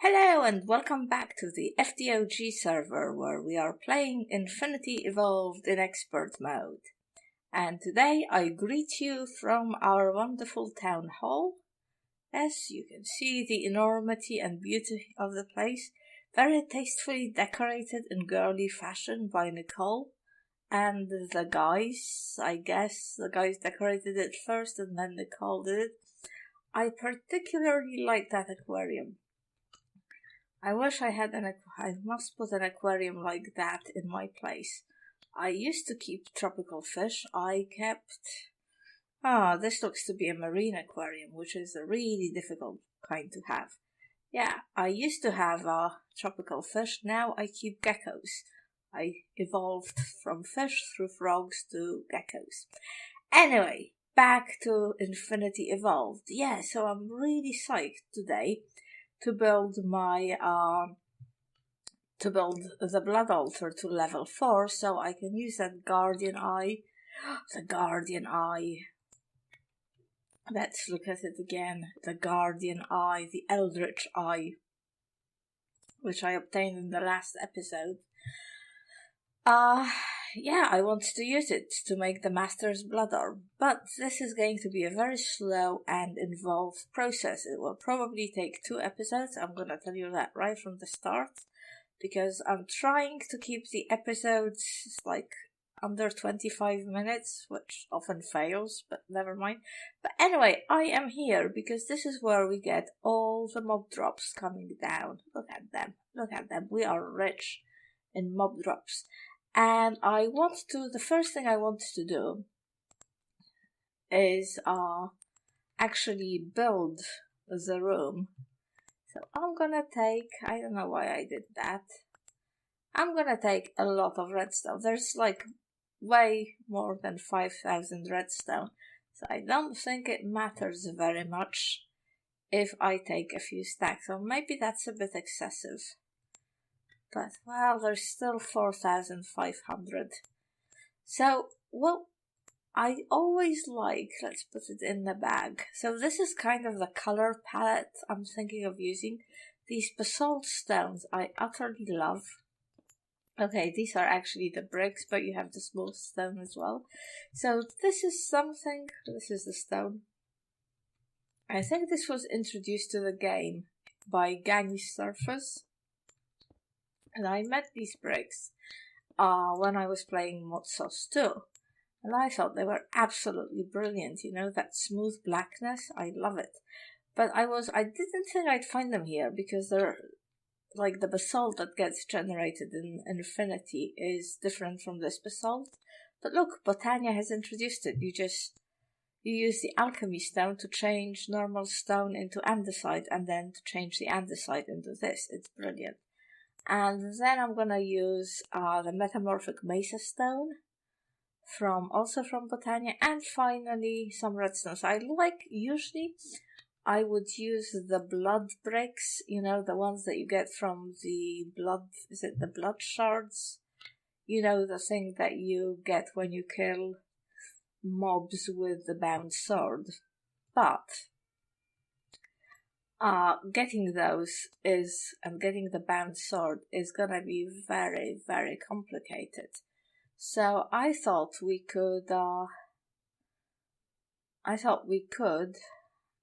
Hello and welcome back to the FTOG server where we are playing Infinity Evolved in Expert mode. And today I greet you from our wonderful town hall. As you can see the enormity and beauty of the place, very tastefully decorated in girly fashion by Nicole. And the guys, I guess the guys decorated it first and then Nicole did it. I particularly like that aquarium. I wish I had I must put an aquarium like that in my place. I used to keep tropical fish. This looks to be a marine aquarium, which is a really difficult kind to have. Yeah, I used to have tropical fish. Now I keep geckos. I evolved from fish through frogs to geckos. Anyway, back to Infinity Evolved. Yeah, so I'm really psyched today to build the blood altar to level 4, so I can use that guardian eye. The guardian eye. Let's look at it again. The guardian eye, the eldritch eye, which I obtained in the last episode. I want to use it to make the Master's Blood Orb, but this is going to be a very slow and involved process. It will probably take 2 episodes, I'm gonna tell you that right from the start, because I'm trying to keep the episodes under 25 minutes, which often fails, but never mind. But anyway, I am here because this is where we get all the mob drops coming down. Look at them, we are rich in mob drops. And the first thing I want to do is actually build the room. So I'm gonna take, I don't know why I did that. I'm gonna take a lot of redstone. There's way more than 5,000 redstone. So I don't think it matters very much if I take a few stacks. Or maybe that's a bit excessive. But, well, there's still 4,500. So, I always let's put it in the bag. So this is kind of the color palette I'm thinking of using. These basalt stones I utterly love. Okay, these are actually the bricks, but you have the small stone as well. So this is the stone. I think this was introduced to the game by Gani's Surface. And I met these bricks when I was playing Mod Sauce 2. And I thought they were absolutely brilliant. You know, that smooth blackness, I love it. But I didn't think I'd find them here because they're the basalt that gets generated in Infinity is different from this basalt. But look, Botania has introduced it. You use the alchemy stone to change normal stone into andesite and then to change the andesite into this. It's brilliant. And then I'm gonna use the metamorphic mesa stone from Botania, and finally some redstone. So usually I would use the blood bricks, you know, the ones that you get from the blood, is it the blood shards? You know, the thing that you get when you kill mobs with the bound sword. But getting getting the bound sword is gonna be very, very complicated. So I thought we could,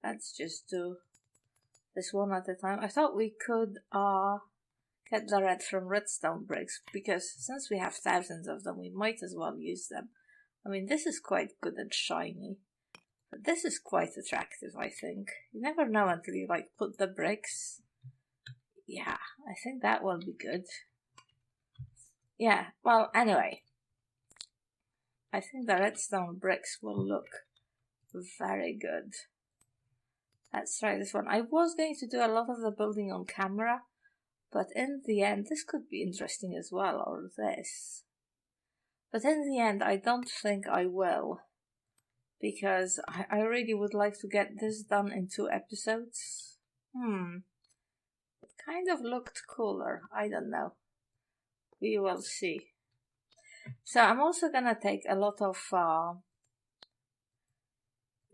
let's just do this one at a time. I thought we could, get the red from redstone bricks, because since we have thousands of them, we might as well use them. I mean, this is quite good and shiny. But this is quite attractive, I think. You never know until you put the bricks. Yeah, I think that will be good. Yeah, well, anyway. I think the redstone bricks will look very good. Let's try this one. I was going to do a lot of the building on camera, but in the end, this could be interesting as well, or this. But in the end, I don't think I will. Because I really would like to get this done in 2 episodes. It kind of looked cooler. I don't know. We will see. So I'm also gonna take a lot of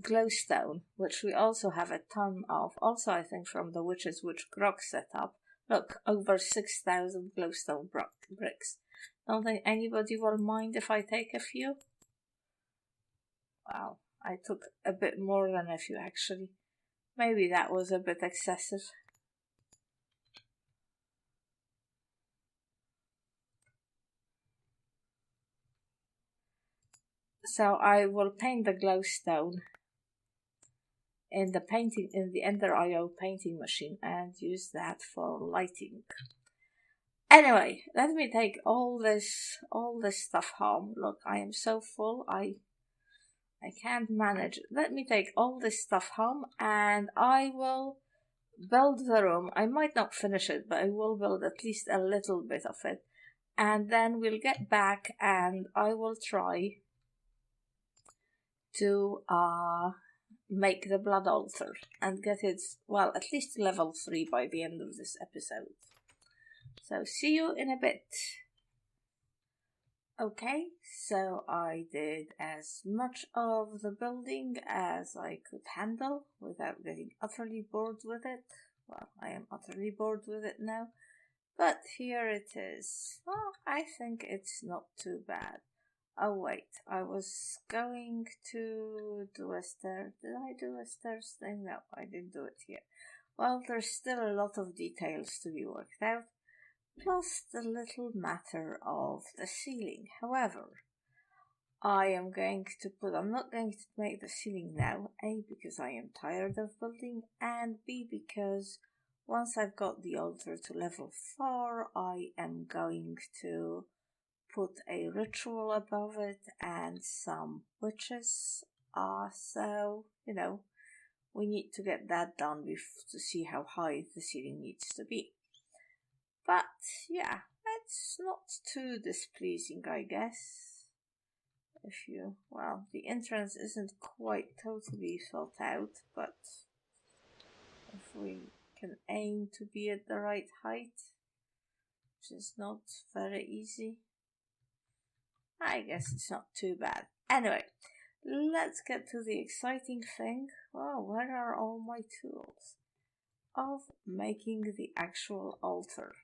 glowstone, which we also have a ton of. Also, I think from the Witch's Witch Grog setup. Look, over 6,000 glowstone bricks. Don't think anybody will mind if I take a few. Wow, I took a bit more than a few actually. Maybe that was a bit excessive. So I will paint the glowstone in the Ender IO painting machine and use that for lighting. Anyway, let me take all this stuff home. Look, I am so full, I can't manage. Let me take all this stuff home and I will build the room. I might not finish it, but I will build at least a little bit of it. And then we'll get back and I will try to make the blood altar and get it, well, at least level 3 by the end of this episode. So see you in a bit. Okay, so I did as much of the building as I could handle without getting utterly bored with it. Well, I am utterly bored with it now, but here it is. Well, I think it's not too bad. Oh wait, I was going to do a stair. Did I do a stairs thing? No, I didn't do it here. Well, there's still a lot of details to be worked out, plus the little matter of the ceiling. However, I'm not going to make the ceiling now, A, because I am tired of building, and B, because once I've got the altar to level 4, I am going to put a ritual above it and some witches. So, we need to get that done to see how high the ceiling needs to be. But, yeah, it's not too displeasing, I guess. The entrance isn't quite totally thought out, but if we can aim to be at the right height, which is not very easy, I guess it's not too bad. Anyway, let's get to the exciting thing. Oh, where are all my tools? Of making the actual altar.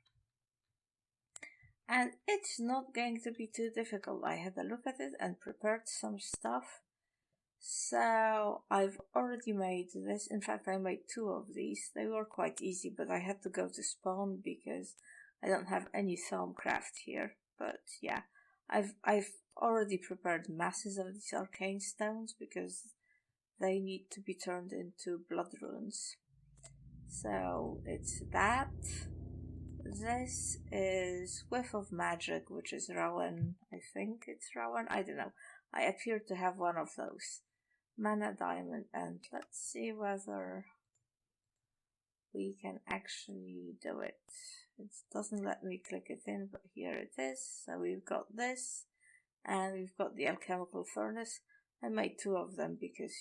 And it's not going to be too difficult. I had a look at it and prepared some stuff. So I've already made this. In fact, I made 2 of these. They were quite easy, but I had to go to spawn because I don't have any Thaumcraft here. But yeah, I've already prepared masses of these arcane stones because they need to be turned into blood runes. So it's that. This is Whiff of Magic, which is Rowan. I think it's Rowan. I don't know. I appear to have one of those. Mana Diamond, and let's see whether we can actually do it. It doesn't let me click it in, but here it is. So we've got this, and we've got the alchemical furnace. I made 2 of them because,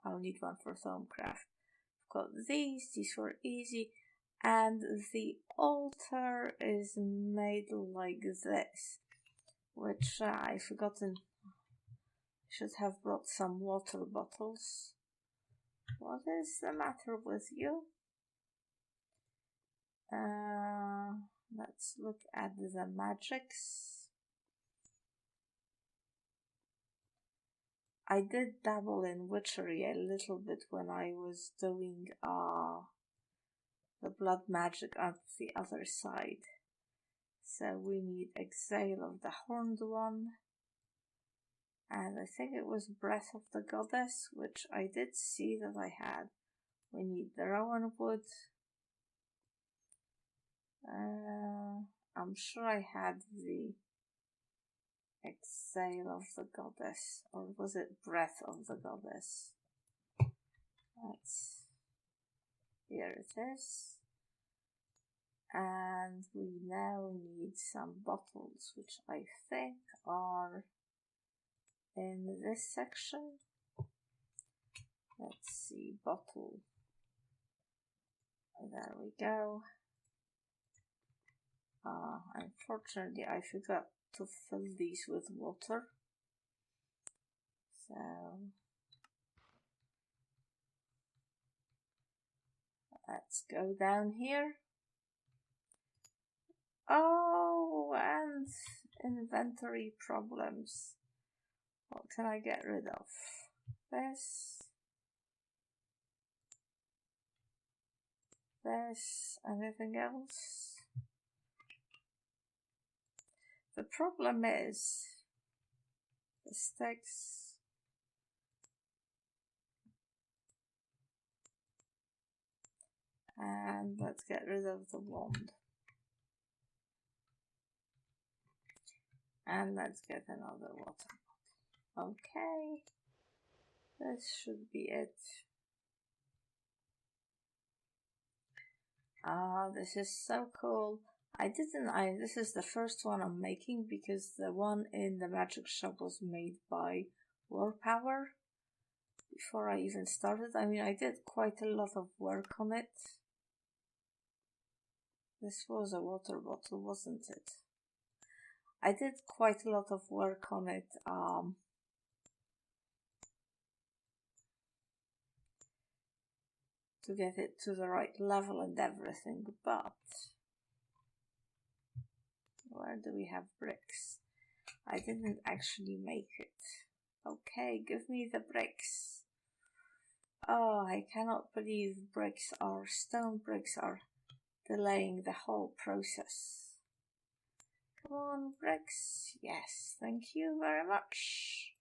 I'll need one for Thaumcraft. I've got these were easy, and the altar is made like this, which I've forgotten. I should have brought some water bottles. What is the matter with you? Let's look at the magics. I did dabble in witchery a little bit when I was doing the blood magic on the other side. So we need Exhale of the Horned One. And I think it was Breath of the Goddess, which I did see that I had. We need the Rowan Wood. I'm sure I had the Exhale of the Goddess, or was it Breath of the Goddess? Here it is. And we now need some bottles, which I think are in this section. Let's see, bottle. There we go. Unfortunately, I forgot to fill these with water. So Let's go down here. Oh, and inventory problems. What can I get rid of? This, anything else? The problem is the sticks. And let's get rid of the wand. And let's get another water bottle. Okay. This should be it. Ah, this is so cool. This is the first one I'm making because the one in the magic shop was made by Warpower before I even started. I mean, I did quite a lot of work on it. This was a water bottle, wasn't it? I did quite a lot of work on it, to get it to the right level and everything, but where do we have bricks? I didn't actually make it. Okay, give me the bricks. Oh, I cannot believe stone bricks are delaying the whole process. Come on, bricks. Yes, thank you very much.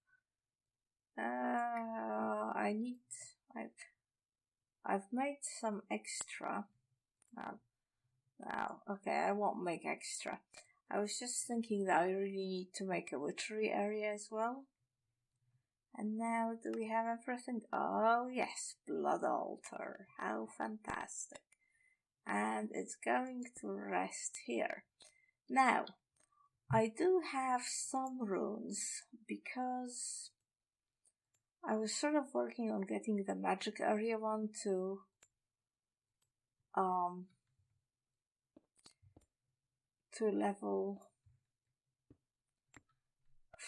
I've made some extra. Now, okay, I won't make extra. I was just thinking that I really need to make a witchery area as well. And now, do we have everything? Oh yes, blood altar. How fantastic. And it's going to rest here. Now, I do have some runes because I was sort of working on getting the magic area one to level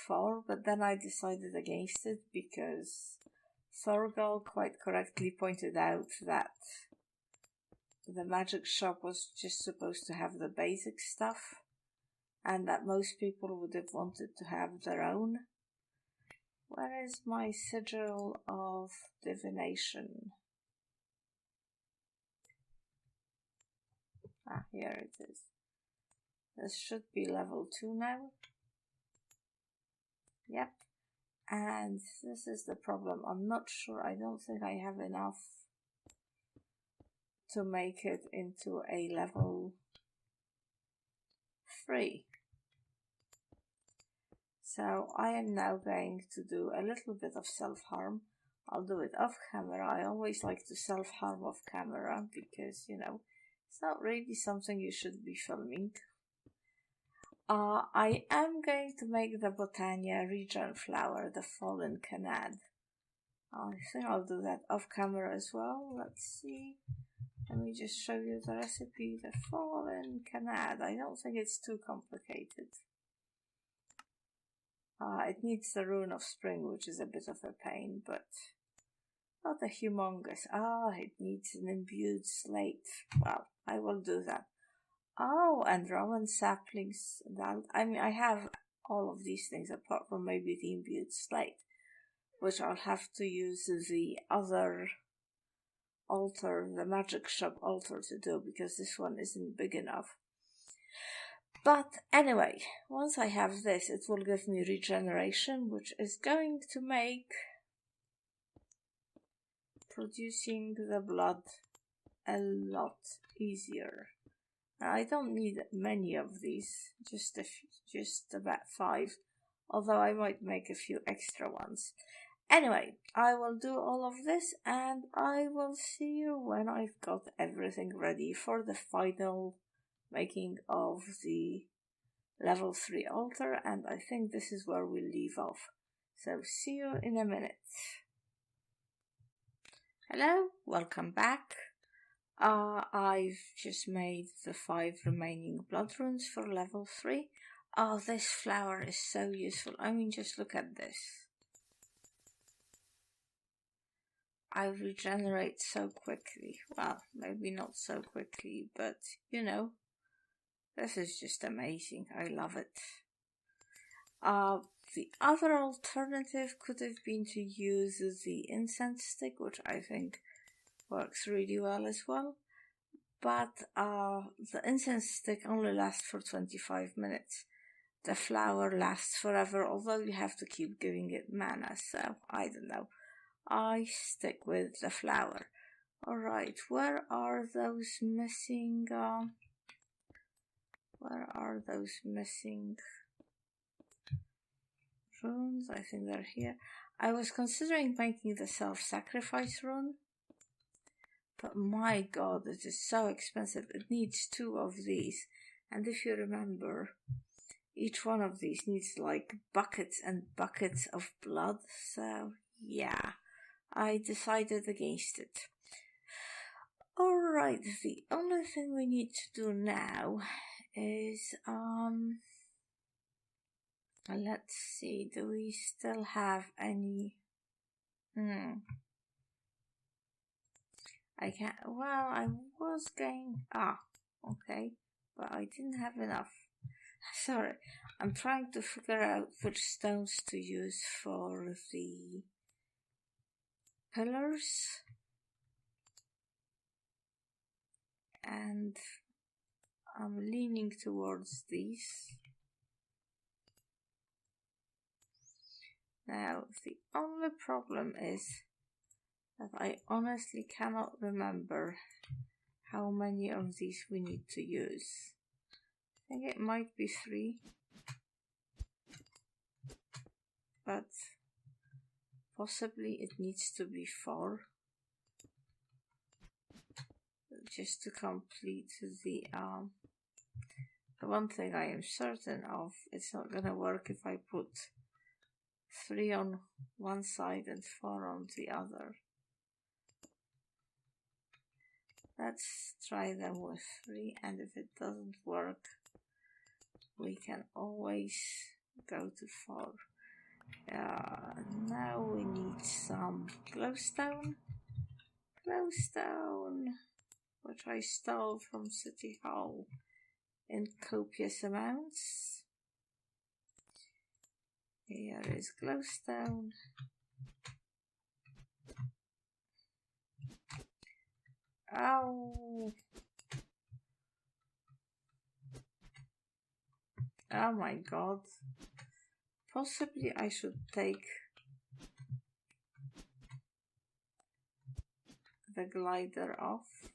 4, but then I decided against it because Thorgal quite correctly pointed out that the magic shop was just supposed to have the basic stuff and that most people would have wanted to have their own. Where is my sigil of divination? Ah, here it is. This should be level 2 now. Yep. And this is the problem. I'm not sure. I don't think I have enough to make it into a level 3. So I am now going to do a little bit of self-harm. I'll do it off camera. I always like to self-harm off camera because, you know, it's not really something you should be filming. I am going to make the Botania regen flower, the fallen canad. I think I'll do that off camera as well. Let's see. Let me just show you the recipe. The fallen canad. I don't think it's too complicated. It needs the rune of spring, which is a bit of a pain, but not a humongous. It needs an imbued slate. Well, I will do that. Oh, and Roman saplings. I mean, I have all of these things apart from maybe the imbued slate, which I'll have to use the other altar, the magic shop altar, to do because this one isn't big enough. But anyway, once I have this, it will give me regeneration, which is going to make producing the blood a lot easier. Now, I don't need many of these, just about 5, although I might make a few extra ones. Anyway, I will do all of this and I will see you when I've got everything ready for the final making of the level 3 altar, and I think this is where we'll leave off. So see you in a minute. Hello, welcome back. I've just made the 5 remaining blood runes for level 3. Oh, this flower is so useful. I mean, just look at this. I regenerate so quickly. Well, maybe not so quickly, but you know, this is just amazing. I love it. The other alternative could have been to use the incense stick, which I think works really well as well. But the incense stick only lasts for 25 minutes. The flower lasts forever, although you have to keep giving it mana, so I don't know. I stick with the flower. Alright, where are those missing, runes? I think they're here. I was considering making the self-sacrifice rune, but my god, it is so expensive. It needs 2 of these, and if you remember, each one of these needs like buckets and buckets of blood, so yeah, I decided against it. Alright, the only thing we need to do now is, let's see, do we still have any, I can't, well, I was going, okay, but I didn't have enough. Sorry, I'm trying to figure out which stones to use for the pillars. And I'm leaning towards these. Now, the only problem is that I honestly cannot remember how many of these we need to use. I think it might be 3, but possibly it needs to be 4, just to complete the one thing I am certain of, it's not gonna work if I put 3 on one side and 4 on the other. Let's try them with 3, and if it doesn't work, we can always go to 4. Now we need some glowstone, which I stole from City Hall in copious amounts. Here is glowstone. Oh my god. Possibly I should take the glider off.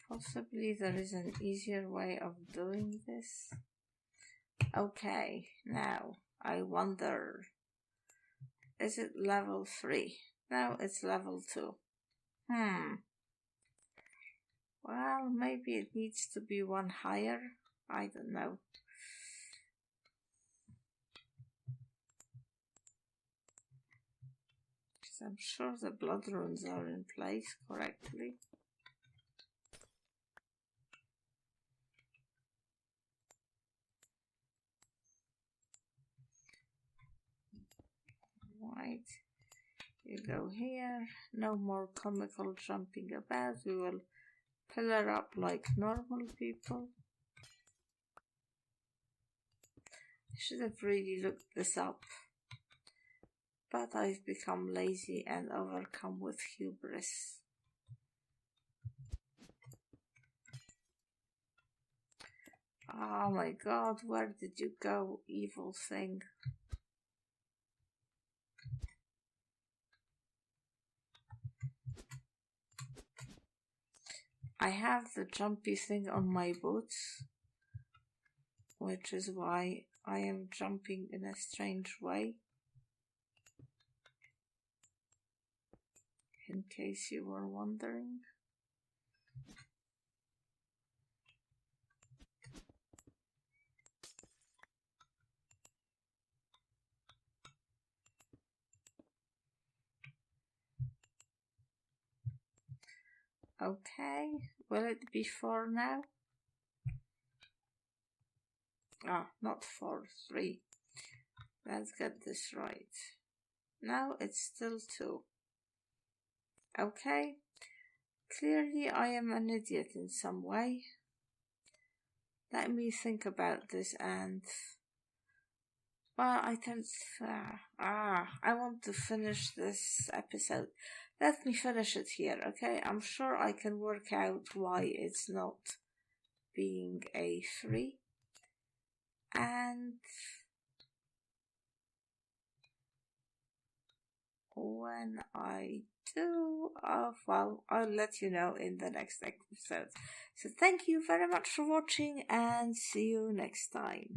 Possibly there is an easier way of doing this. Okay, now I wonder, is it level 3? No, it's level 2. Well, maybe it needs to be 1 higher. I don't know. Because I'm sure the blood runes are in place correctly. Right, you go here. No more comical jumping about. We will pillar up like normal people. I should have really looked this up, but I've become lazy and overcome with hubris. Oh my god, where did you go, evil thing? I have the jumpy thing on my boots, which is why I am jumping in a strange way. In case you were wondering. Okay, Will it be 4 now? Ah, not 4, 3. Let's get this right. Now it's still 2. Okay. Clearly I am an idiot in some way. Let me think about this and... Well, I want to finish this episode. Let me finish it here, okay? I'm sure I can work out why it's not being a 3. And when I do, well, I'll let you know in the next episode. So thank you very much for watching and see you next time.